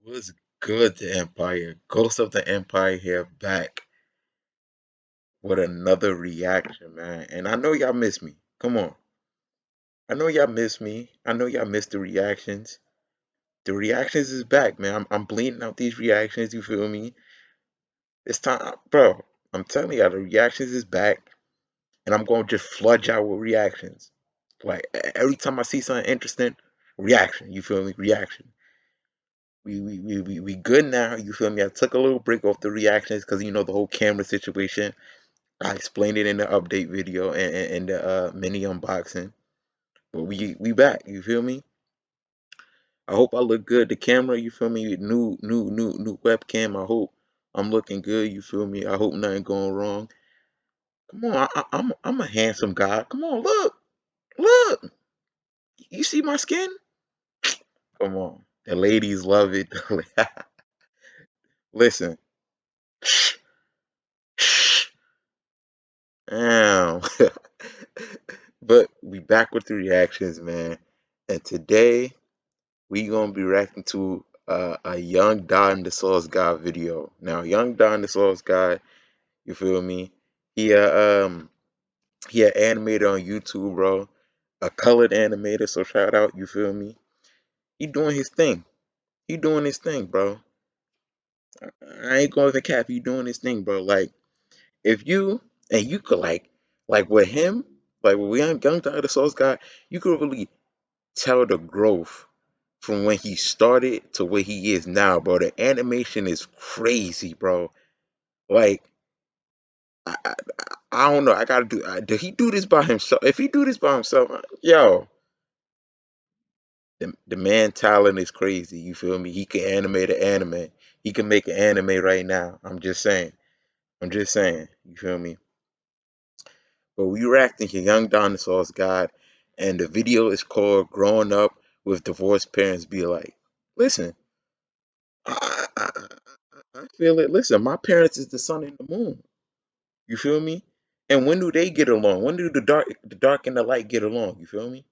What's good, the Empire? Ghost of the Empire here, back with another reaction, man. And I know y'all miss me. Come on. I know y'all miss me. I know y'all miss the reactions. The reactions is back, man. I'm bleeding out these reactions, you feel me? It's time, bro. I'm telling y'all, the reactions is back. And I'm going to just flood y'all with reactions. Like, every time I see something interesting, reaction. You feel me? Reaction. We good now. You feel me? I took a little break off the reactions because, the whole camera situation. I explained it in the update video and the mini unboxing. But we back. You feel me? I hope I look good. The camera, you feel me? New webcam. I hope I'm looking good. You feel me? I hope nothing going wrong. Come on, I'm a handsome guy. Come on, look. You see my skin? Come on, the ladies love it. Listen, damn. But we back with the reactions, man. And today we gonna be reacting to a young Don the Sauce Guy video. Now, young Don the Sauce Guy, you feel me? He he a animator on YouTube, bro. A colored animator, so shout out, you feel me? He doing his thing. He doing his thing, bro. I ain't going to cap. He doing his thing, bro. Like, if you and you could like with him, like with young Don the Sauce Guy, you could really tell the growth from when he started to where he is now, bro. The animation is crazy, bro. Like, I, I, I don't know. I gotta do. Did he do this by himself? If he do this by himself, yo, the man talent is crazy. You feel me? He can animate an anime. He can make an anime right now. I'm just saying. I'm just saying. You feel me? But we reacting to Young Dinosaurs God, and the video is called "Growing Up with Divorced Parents." Be like, listen. I feel it. Listen, my parents is the sun and the moon. You feel me? And when do they get along? When do the dark and the light get along? You feel me?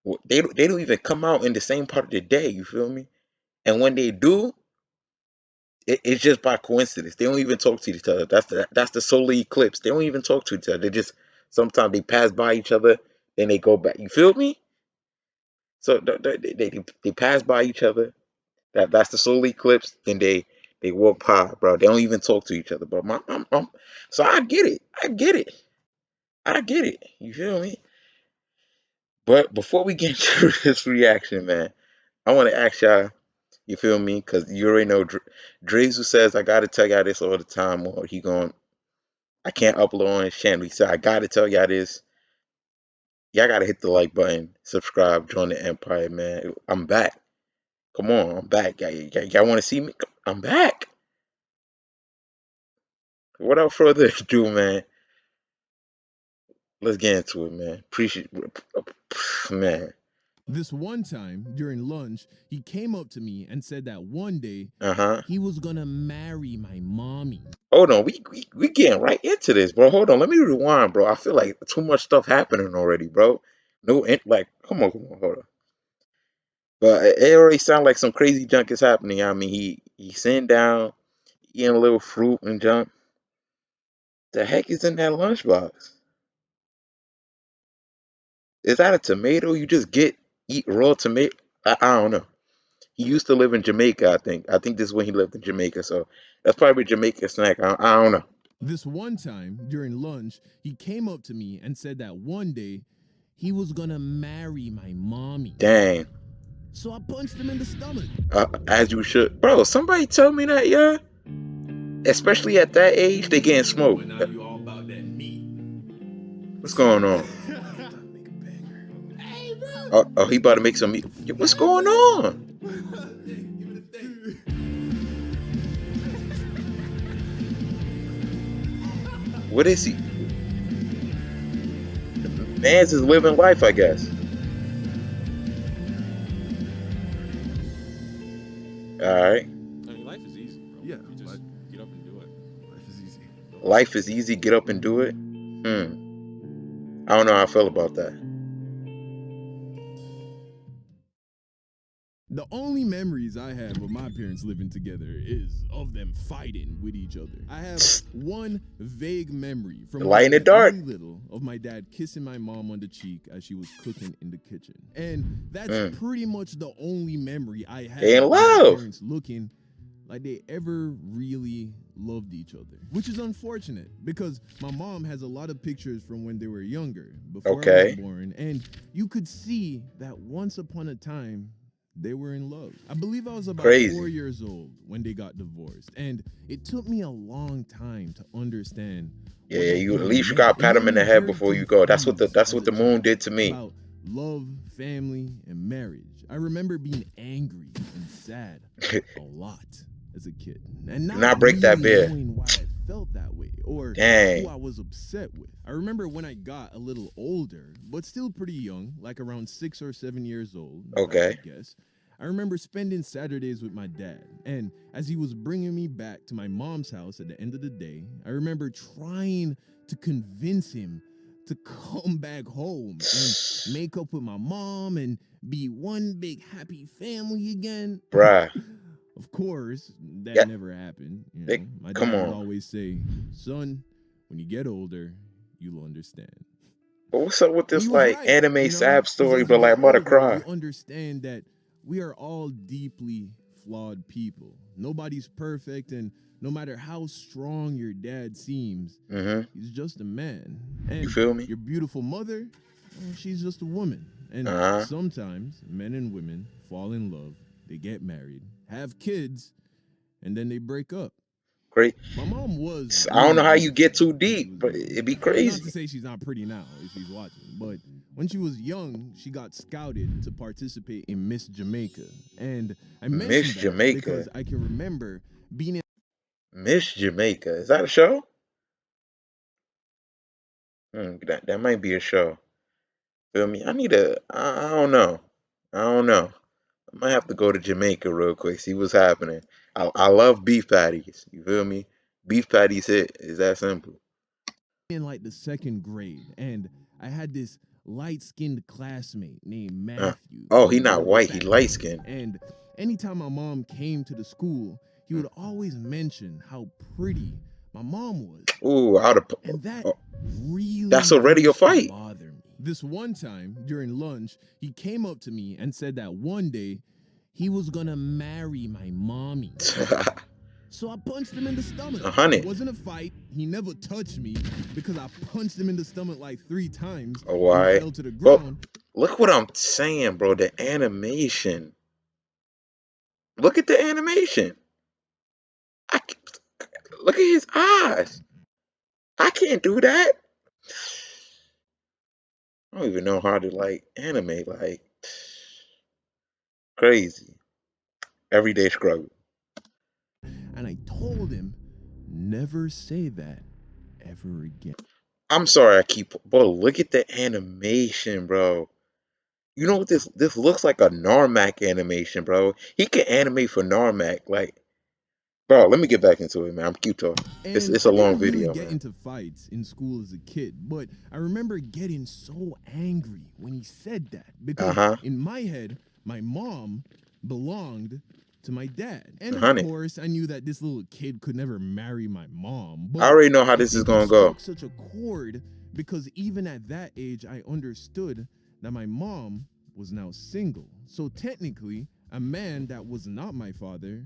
Well, they don't even come out in the same part of the day. You feel me? And when they do, it's just by coincidence. They don't even talk to each other. That's the solar eclipse. They don't even talk to each other. They just sometimes they pass by each other, then they go back. You feel me? So they pass by each other. That's the solar eclipse. Then they walk by, bro. They don't even talk to each other, bro. So I get it. I get it. I get it. You feel me? But before we get into this reaction, man, I want to ask y'all. You feel me? Because you already know Drezu says I gotta tell y'all this all the time, or he going I can't upload on his channel. He said I gotta tell y'all this. Y'all gotta hit the like button, subscribe, join the empire, man. I'm back. Come on, I'm back. Y'all want to see me? I'm back. Without further ado, man, let's get into it, man. Appreciate, man. This one time during lunch, he came up to me and said that one day Uh-huh. he was gonna marry my mommy. Hold on, we getting right into this, bro. Hold on, let me rewind, bro. I feel like too much stuff happening already, bro. No, like, come on, hold on. But it already sounds like some crazy junk is happening. I mean, he's sitting down, eating a little fruit and junk. The heck is in that lunchbox? Is that a tomato? You just eat raw tomato? I don't know. He used to live in Jamaica, I think. I think this is when he lived in Jamaica, so that's probably a Jamaica snack. I don't know. This one time during lunch, he came up to me and said that one day he was gonna marry my mommy. Dang. So I punched him in the stomach. As you should, bro. Somebody tell me that, yeah. Especially at that age, they getting smoked. But now you all about that meat. What's going on? Hey, bro! Oh, he about to make some. What's going on? What is he? Man's is living life, I guess. All right. I mean, life is easy, bro. Yeah, you just get up and do it. Life is easy. Life is easy. Get up and do it. I don't know how I feel about that. The only memories I have of my parents living together is of them fighting with each other. I have one vague memory from The when light I in the was dark. really little of my dad kissing my mom on the cheek as she was cooking in the kitchen. And that's Mm. pretty much the only memory I They in have of my love. parents looking like they ever really loved each other. Which is unfortunate because my mom has a lot of pictures from when they were younger, before I was Okay. born, and you could see that once upon a time they were in love. I believe I was about 4 Crazy. years old when they got divorced, and it took me a long time to understand what Yeah, that you at even least you meant. gotta It pat made him in me the head very before you go. That's what confused as the a moon child did to me. about love, family, and marriage. I remember being angry and sad a lot as a kid and Do not not break that really bear. knowing why I felt that way or who Dang. I was upset with. I remember when I got a little older, but still pretty young, like around 6 or 7 years old, if I Okay. could guess. I remember spending Saturdays with my dad, and as he was bringing me back to my mom's house at the end of the day, I remember trying to convince him to come back home and make up with my mom and be one big happy family again. Bruh. Of course, that Yeah. never happened. They, My come dad would on. always say, "Son, when you get older, you'll understand." But what's up with And he this was like right, anime sad because story, as you but like get I'm about to older, cry? you understand that we are all deeply flawed people. Nobody's perfect, and no matter how strong your dad seems, Mm-hmm. he's just a man. You And feel me? your beautiful mother, well, she's just a woman. And Uh-huh. sometimes men and women fall in love, they get married, have kids, and then they break up. Great. My mom was I don't really know how you get beautiful too when she deep, was but young. it'd be Not to crazy. say she's not pretty now if she's watching, but when she was young, she got scouted to participate in Miss Jamaica. And I Miss mentioned that Jamaica. because I can remember being in Miss Jamaica. Is that a show? That might be a show. Feel me? I don't know. I don't know. I might have to go to Jamaica real quick, see what's happening. I love beef patties. You feel me? Beef patties hit. Is that simple? like the second grade, and I had this light-skinned classmate named Uh, Matthew oh, with he a not little white. He fat light beard. skinned. And anytime my mom came to the school, he would always mention how pretty my mom was. Ooh, out of. And that Oh, really that's already a used to fight. bother me. This one time during lunch, he came up to me and said that one day he was gonna marry my mommy. So I punched him in the stomach. A It hundred. wasn't a fight. He never touched me because I punched him in the stomach like 3 times Oh, and he alright. fell to the But ground. look what I'm saying, bro. The animation. Look at the animation. I, look at his eyes. I can't do that. I don't even know how to like animate like crazy. Everyday struggle. And I told him, never say that ever again. I'm sorry I keep bro, look at the animation, bro. You know what this looks like a Narmac animation, bro. He can animate for Narmac. Like, bro, let me get back into it, man. I'm keep talking. And It's a I long didn't really video, get man. into fights in school as a kid, but I remember getting so angry when he said that because Uh-huh. in my head, my mom belonged to my dad. And of 100. course, I knew that this little kid could never marry my mom, I but already know how I this is think it gonna go. struck such a chord because even at that age, I understood that my mom was now single. So technically, a man that was not my father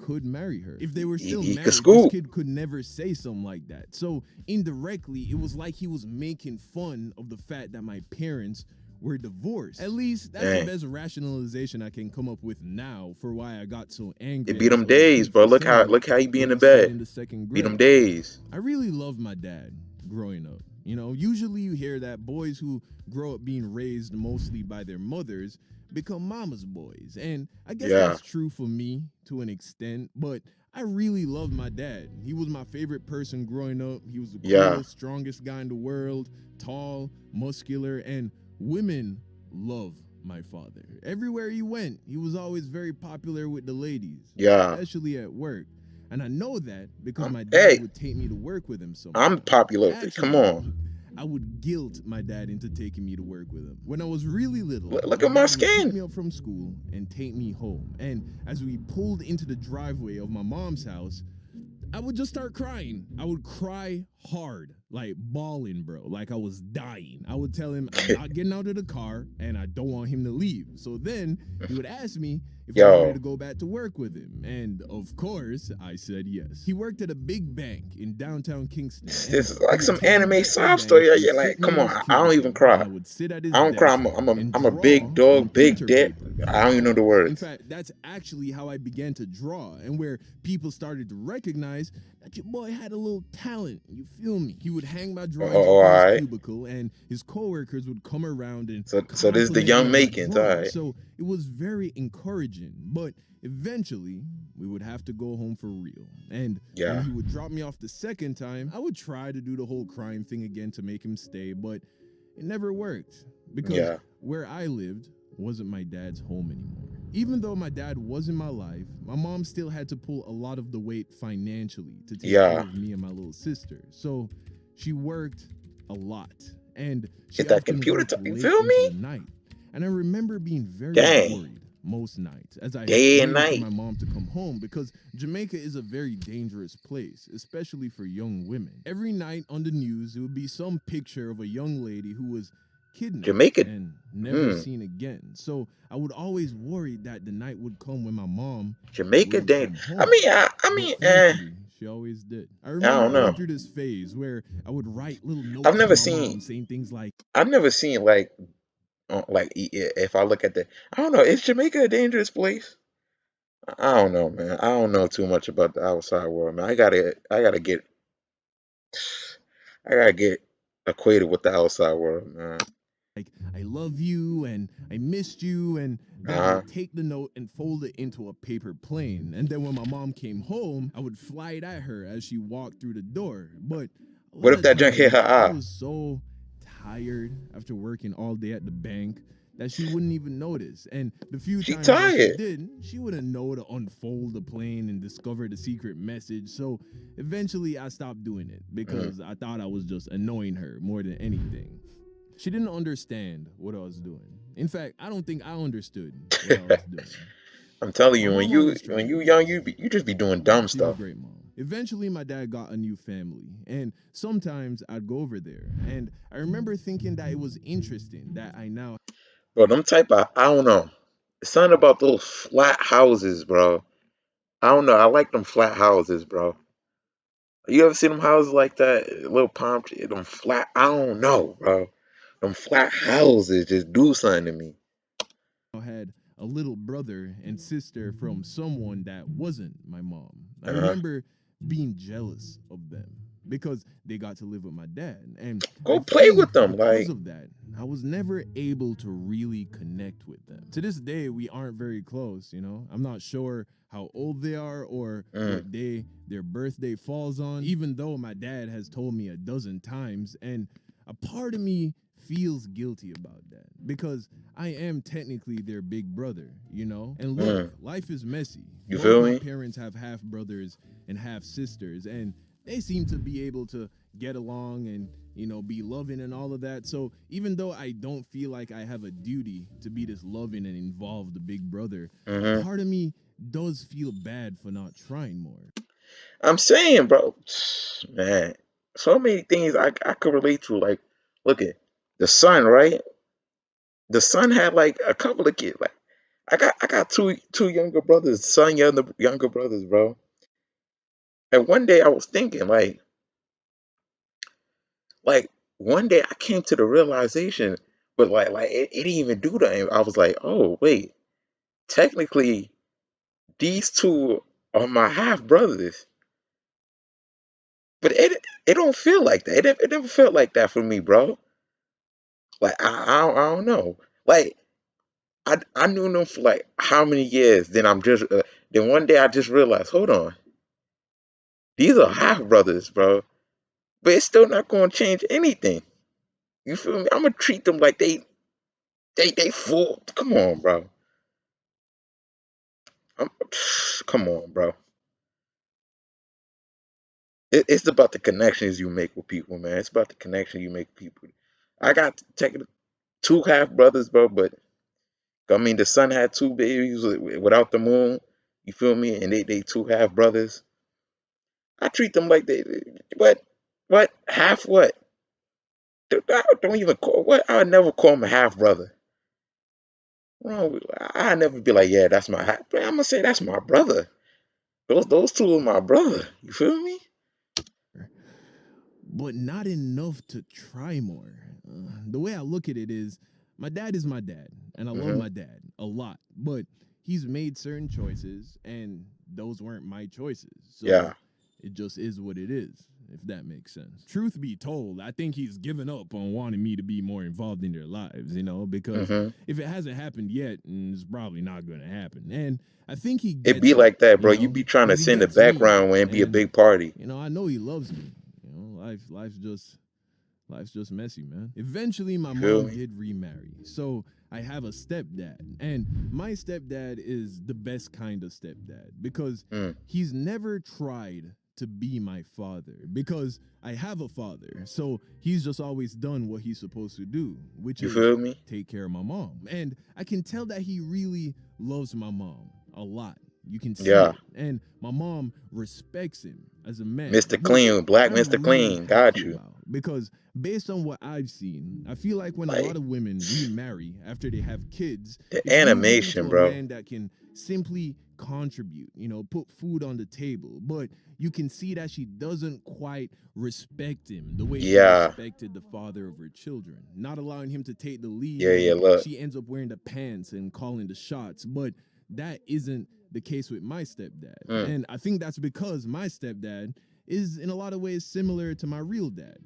could marry her. If they were still He could married, this scoop. kid could never say something like that. So indirectly, it was like he was making fun of the fact that my parents were divorced. At least that's the Dang. best rationalization I can come up with now for why I got so angry It at be this them other days, kid bro. for saying Look how he be in what the he said bed. in the second Be them grade. days. I really loved my dad growing up. Usually you hear that boys who grow up being raised mostly by their mothers become mama's boys. And I guess Yeah. that's true for me to an extent, but I really loved my dad. He was my favorite person growing up. He was the Yeah. coolest, strongest guy in the world, tall, muscular, and women love my father. Everywhere he went, he was always very popular with the ladies, Yeah. especially at work. And I know that because my dad Hey, would take me to work with him I'm sometimes. popular. Come Actually, on. I would guilt my dad into taking me to work with him. When I was really little, Look my at my dad would pick skin. me up from school and take me home. And as we pulled into the driveway of my mom's house, I would just start crying. I would cry hard, like bawling, bro. Like I was dying. I would tell him I'm not getting out of the car and I don't want him to leave. So then he would ask me if I wanted Yo, to go back to work with him. And of course, I said yes. He worked at a big bank in downtown Kingston and this is he like would some take me anime back to the sob bank story. and Yeah, sit like, me come in on. his I don't even cubicle and cry. I would sit at I his don't cry. desk and I'm a big draw on dog, big printer dick. paper for I don't even know the hours. In words. fact, that's actually how I began to draw and where people started to recognize that your boy had a little talent. You feel me? He would hang my drawings Oh, up all in his right. cubicle, and his coworkers would come around and So this is the compliment me young on my makings. All drawings. right. So it was very encouraging. But eventually, we would have to go home for real. And when Yeah, he would drop me off the second time, I would try to do the whole crime thing again to make him stay, but it never worked because yeah, where I lived wasn't my dad's home anymore. Even though my dad was in my life, my mom still had to pull a lot of the weight financially to take care yeah. of me and my little sister. So she worked a lot and she Get that often computer worked time. You late feel into me? the night. And I remember being very Dang. worried most nights as I Day and waited for night. my mom to come home because Jamaica is a very dangerous place, especially for young women. Every night on the news, it would be some picture of a young lady who was kidnapped Jamaica. and never Hmm. seen again. So I would always worry that the night would come when my mom Jamaica. wouldn't Dang. come I home. mean, I But mean, thankfully, she always did. I I remember don't going know. through this phase where I would write little I've notes to never my seen. mom saying things like, I've never seen like if I look at the. I don't know. Is Jamaica a dangerous place? I don't know, man. I don't know too much about the outside world, man. I gotta get acquainted with the outside world, man. I love you and I missed you. And then I Uh huh. would take the note and fold it into a paper plane. And then when my mom came home, I would fly it at her as she walked through the door. But a What lot if of that junk hit her times I eye? was so tired after working all day at the bank that she wouldn't even notice. And the few She times that she tired. did, she wouldn't know to unfold the plane and discover the secret message. So eventually I stopped doing it Mm. because I thought I was just annoying her more than anything. She didn't understand what I was doing. In fact, I don't think I understood what I was doing. I'm telling My you, mom always when tried her you young, best. you just be doing dumb She was a stuff, great mom. Eventually, my dad got a new family, and sometimes I'd go over there. And I remember thinking that it was interesting that I now bro. Them type of I don't know. Something about those flat houses, bro. I don't know. I like them flat houses, bro. You ever seen them houses like that? Little palm tree, them flat. I don't know, bro. Them flat houses just do something to me. had a little brother and sister from someone that wasn't my mom. I Uh huh. remember being jealous of them because they got to live with my dad. And I Go play think with them, because like. of that, I was never able to really connect with them. To this day, we aren't very close, you know? I'm not sure how old they are or Mm, what day their birthday falls on, even though my dad has told me a dozen times. And a part of me feels guilty about that because I am technically their big brother, you know? And look, mm. life is messy. You Both feel my me? parents have half brothers and half sisters, and they seem to be able to get along and, you know, be loving and all of that. So even though I don't feel like I have a duty to be this loving and involved big brother, a Hmm. part of me does feel bad for not trying more. I'm saying, bro, man, so many things I could relate to. Like, look at the son, right? The son had like a couple of kids. Like, I got two younger brothers, son younger brothers, bro. And one day I was thinking, like one day I came to the realization, but it didn't even do that. I was like, oh wait, technically these two are my half brothers, but it don't feel like that. It never felt like that for me, bro. Like I don't know. Like I knew them for like how many years? Then one day I just realized, hold on, these are half brothers, bro. But it's still not gonna change anything. You feel me? I'm gonna treat them like they full. Come on, bro. I'm, come on, bro. it's about the connections you make with people, man. It's about the connection you make with people. I got taken two half brothers, bro, but I mean the son had two babies without the moon. You feel me? And they two half brothers. I treat them like what half what? I don't even call what I would never call him a half brother. Well, I never be like, yeah, that's my half. I'm gonna say that's my brother. Those two are my brother. You feel me? but not enough to try more. The way I look at it is my dad is my dad, and I love Hmm. my dad a lot, but he's made certain choices, and those weren't my choices. So Yeah. it just is what it is, if that makes sense. Truth be told, I think he's given up on wanting me to be more involved in their lives, because Hmm. if it hasn't happened yet, it's probably not going to happen. And I think he It be gets it, like that, bro. You be trying to because he sit in the gets me. background and be a And big party. I know he loves me. Life's just messy, man. Eventually, my You feel mom me? did remarry, so I have a stepdad, and my stepdad is the best kind of stepdad because Mm. he's never tried to be my father because I have a father, so he's just always done what he's supposed to do, which You is feel me? take care of my mom, and I can tell that he really loves my mom a lot. You can see Yeah. it. And my mom respects him as a man, Mr. which Clean, Black I'm Mr. really Clean. Got happy you. about because based on what I've seen, I feel like when a lot Like of women remarry after they have kids, the it's usually animation, to a bro. man that can simply contribute, put food on the table. But you can see that she doesn't quite respect him the way she Yeah. respected the father of her children, not allowing him to take the Yeah, lead, yeah, and look. she ends up wearing the pants and calling the shots. But that isn't the case with my stepdad. Mm. And I think that's because my stepdad is in a lot of ways similar to my real dad,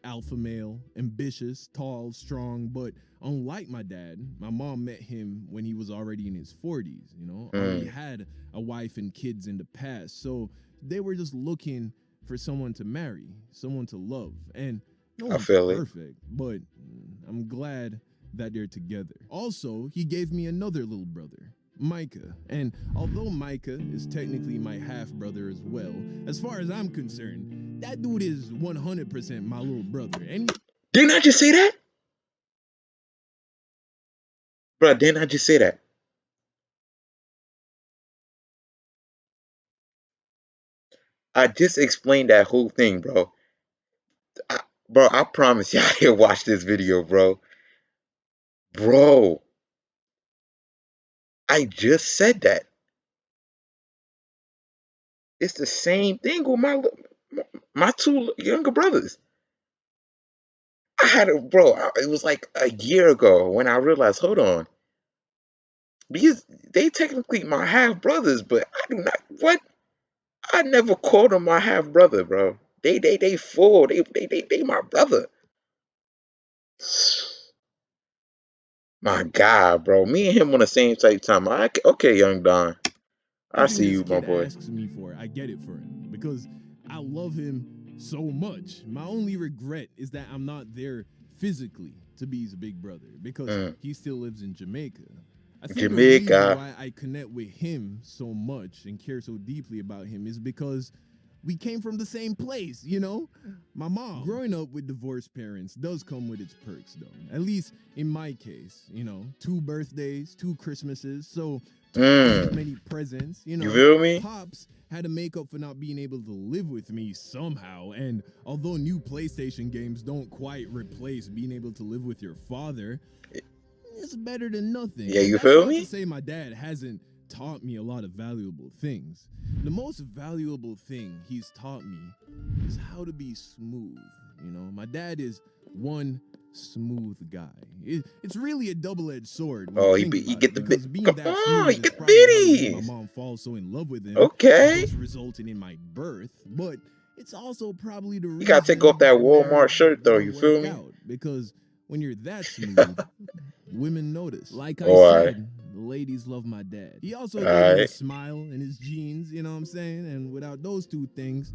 alpha male, ambitious, tall, strong, but unlike my dad, my mom met him when he was already in his 40s, already Mm. had a wife and kids in the past. So they were just looking for someone to marry, someone to love. And no I one's feel it. perfect, but I'm glad that they're together. Also, he gave me another little brother, Micah. And although Micah is technically my half brother as well, as far as I'm concerned, that dude is 100% my little brother. And Didn't I just say that? Bro, didn't I just say that? I just explained that whole thing, bro. Bro, I promise you I didn't watch this video, bro. Bro, I just said that. It's the same thing with my two younger brothers. I had a bro. It was like a year ago when I realized, hold on, because they technically my half brothers, but I do not. What? I never called them my half brother, bro. They full. They my brother. My God, bro. Me and him on the same type time. Okay, young Don. I everything see this you, my kid boy. asks me for, I get it for him because I love him so much. My only regret is that I'm not there physically to be his big brother because Mm. he still lives in Jamaica. I think the reason Jamaica. why I connect with him so much and care so deeply about him is because we came from the same place, My mom. Growing up with divorced parents does come with its perks, though. At least in my case, 2 birthdays, 2 Christmases, so twice as Mm. many presents, You feel me? Pops had to make up for not being able to live with me somehow. And although new PlayStation games don't quite replace being able to live with your father, it's better than nothing. Yeah, And you that's feel not to me? say my dad hasn't taught me a lot of valuable things. The most valuable thing he's taught me is how to be smooth. My dad is one smooth guy. It's really a double-edged sword when you Oh, think he about it, get the bit. because being Come that on, he smooth is get the probably how he made my biddies. mom fall so in love with him, Okay. thus resulting in my birth. But it's also probably the You gotta take off reason that our Walmart marriage shirt though. didn't You feel work me? out, because when you're that smooth, women notice. Like I Oh, alright, said, the ladies love my dad. He also gave me a alright. smile and his jeans, you know what I'm saying? And without those two things,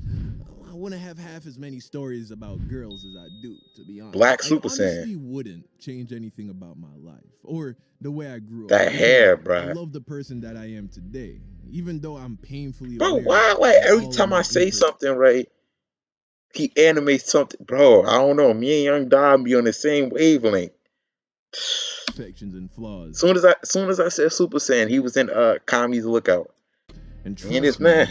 I wouldn't have half as many stories about girls as I do, to be honest. Black It Super Saiyan. honestly wouldn't change anything about my life or the way I grew up, That because hair, I bruh. love the person that I am today, even though I'm painfully Bro, aware why? Like that every all of time I my say imperfections. something right, He animates something, bro. I don't know. Me and Young Don be on the same wavelength. imperfections and flaws. Soon as I said Super Saiyan, he was in Kami's Lookout. And Me and this trust me, man.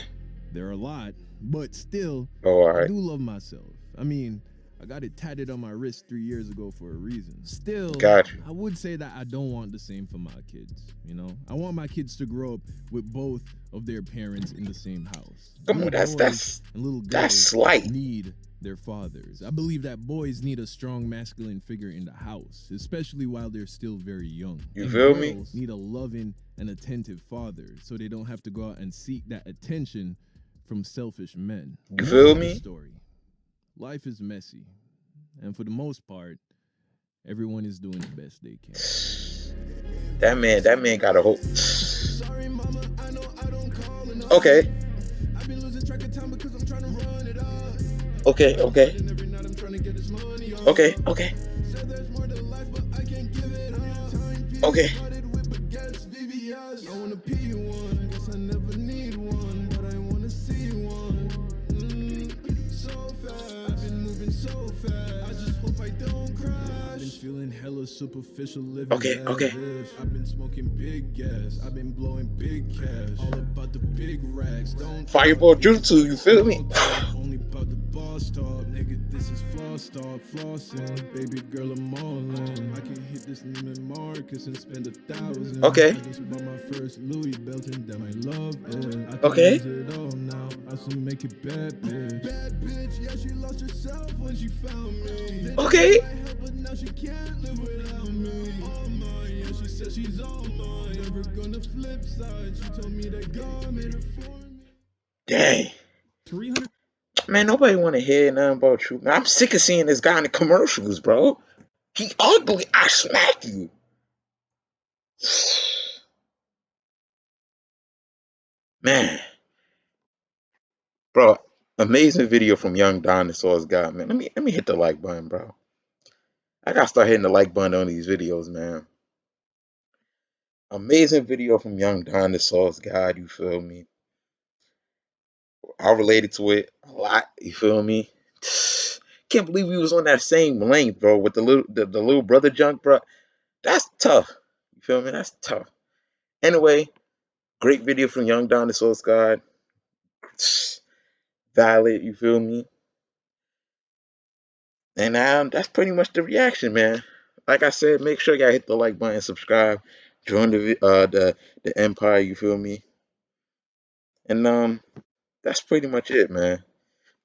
there are a lot, but still, Oh, all I right. do love myself. I mean, I got it tatted on my wrist 3 years ago for a reason. Still, Got you. I would say that I don't want the same for my kids. You know, I want my kids to grow up with both of their parents in the same house. Come on, Little that's boys that's and little that's girls slight. need their fathers. I believe that boys need a strong masculine figure in the house, especially while they're still very young. You And feel me? girls need a loving and attentive father so they don't have to go out and seek that attention from selfish men. You Moral feel of the me? story: life is messy, and for the most part, everyone is doing the best they can. That man got a whole. Okay, okay, okay, okay, okay, okay. I've been feeling hella superficial, living Okay, okay. lavish. I've been smoking big gas. I've been blowing big cash. All about the big racks. Don't talk Fireball if you Jutsu, talking you feel me? small talk. Only about the boss talk, nigga. This is floss talk, flossing. Baby girl, I'm all in. I can hit this Neiman Marcus and spend 1,000. Okay, I just bought my first Louis belt and damn, I love it. I can okay, lose it all now. I should make it bad, bitch. Bad bitch, yeah, she lost herself when she found me. Then okay, but now she can't live without me. All mine, yeah, she said she's all mine. Never gonna flip side. She told me that God made her for me. dang. 300. Man, nobody want to hear nothing about you. Man, I'm sick of seeing this guy in the commercials, bro. He ugly. I smack you. Man, bro, amazing video from Young Dinosaurs guy, man. Let me hit the like button, bro. I gotta start hitting the like button on these videos, man. Amazing video from Young Dinosaurs God, you feel me? I related to it a lot, you feel me? Can't believe we was on that same length, bro, with the little brother junk, bro. That's tough. You feel me? That's tough. Anyway, great video from Young Dinosaurs God. Valid, you feel me? And that's pretty much the reaction, man. Like I said, make sure y'all hit the like button, subscribe, join the Empire, you feel me? And that's pretty much it, man.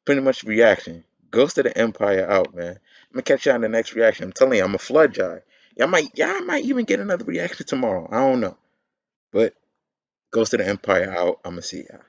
Pretty much reaction. Ghost of the Empire out, man. I'm gonna catch y'all in the next reaction. I'm telling you, I'm a flood y'all. Y'all might even get another reaction tomorrow. I don't know. But Ghost of the Empire out. I'm gonna see y'all.